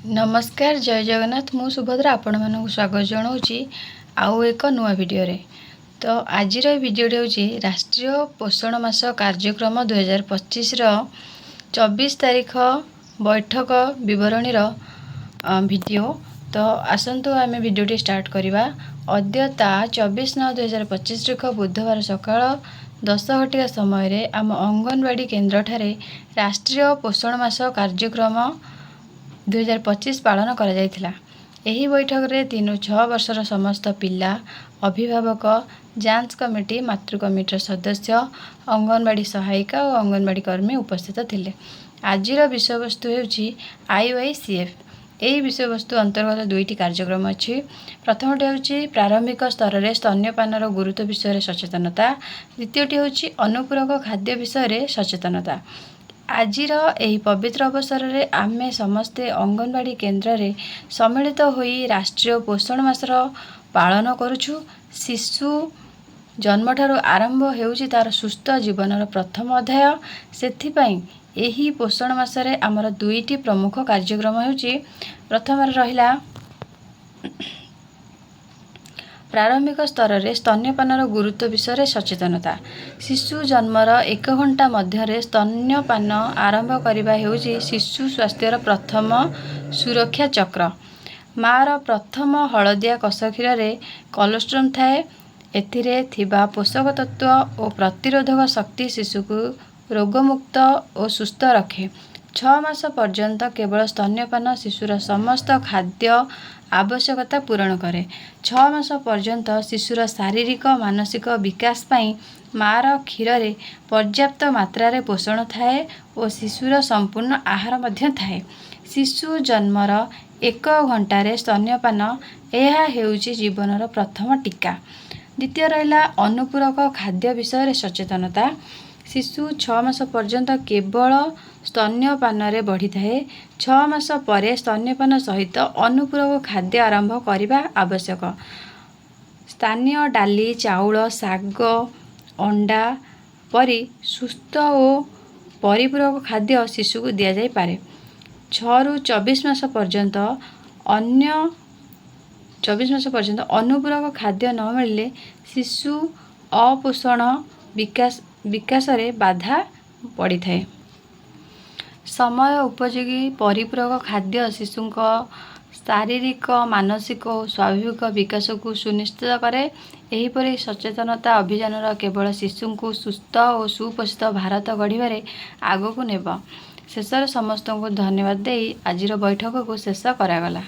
नमस्कार जय जगन्नाथ मु सुभद्रा आपण मानक स्वागत जनाऊँगी आउ एक नुआ वीडियो रे। तो आज वीडियोटी हूँ राष्ट्रीय पोषण मास कार्यक्रम 2025 24 तारीख बैठक विवरणी वीडियो। तो आसतु आम वीडियोटी स्टार्ट करवा। अद्यता 24/9/2025 तारीख बुधवार सकाळ 10 घटिका समय आम अंगनवाड़ी केन्द्र ठारे राष्ट्रीय पोषण मास कार्यक्रम 2025 पालन करा जायथिला। एही बैठक रे 3-6 वर्षर समस्त पिला अभिभावक जांच कमिटी मातृ कमिटीर सदस्य अंगनवाड़ी सहायिका और अंगनवाड़ी कर्मी उपस्थित थिले। आजिर विषय वस्तु हेउची IYCF। एही विषय वस्तु अंतर्गत दुईटी कार्यक्रम अछि। प्रथमटी हेउची प्रारंभिक स्तर रे स्तन्यपानर गुरुत्व विषय रे सचेतनता। द्वितीयटी हेउची अनुपूरक खाद्य विषय रे सचेतनता। आजिर एही पवित्र अवसर रे आमे समस्ते अंगनवाड़ी केन्द्र रे सम्मिलित होई राष्ट्रीय पोषण मासर पालन करुछु। शिशु जन्म ठारू आरंभ हेउची तार सुस्थ जीवनर प्रथम अध्याय। सेथिपाई एही पोषण मासरे आमर दुईटी प्रमुख कार्यक्रम हेउची। प्रथम रहिला प्रारंभिक स्तर रे स्तन्यपानर गुरुत्व विषय रे सचेतनता। शिशु जन्मर 1 घंटा मध्य स्तन्यपान आरंभ करने हेउची शिशु स्वास्थ्यर प्रथम सुरक्षा चक्र। मार प्रथम हलदिया कष क्षीर रे कोलेस्ट्रॉल थाए। एथिरे थिबा पोषक तत्व और प्रतिरोधक शक्ति शिशु को रोगमुक्त और सुस्थ रखे। 6 मास पर्यंत केवल स्तन्यपान शिशुर समस्त खाद्य आवश्यकता पूरण करे। 6 मास पर्यंत शिशुर शारीरिक मानसिक विकास पाई मार क्षीर रे पर्याप्त मात्रा रे पोषण थाए और शिशुर संपूर्ण आहार मध्य थाए। शिशु जन्मर 1 घंटा रे स्तन्यपान यह हेउची जीवनर प्रथम टीका। द्वितीय रहिला अनुपूरक खाद्य विषय रे सचेतनता। शिशु 6 मास पर्यंत केवल स्तन्यपान रे बढ़ी थाए। 6 मास परे स्तन्यपान सहित अनुपूरक खाद्य आरंभ करिबा आवश्यक। स्थानीय डाली चाउल साग अंडा परी सुस्थ और परिपूरक खाद्य शिशु को दिया जाय पारे। 6 ରୁ 24 मास पर्यंत अन्य 24 मास पर्यंत अनुपूरक खाद्य न मिलले शिशु अपोषण विकास रे बाधा पड़ी थाए। समय उपयोगी परिपूरक खाद्य शिशु शारीरिक मानसिक और स्वाभाविक विकास को सुनिश्चित करे। एहीपरि सचेतनता अभियान केवल शिशु को सुस्थ और सुपोषित भारत गढ़िबारे आगो को नेब। शेष समस्त को धन्यवाद दे आजिर बैठक को शेष करागला।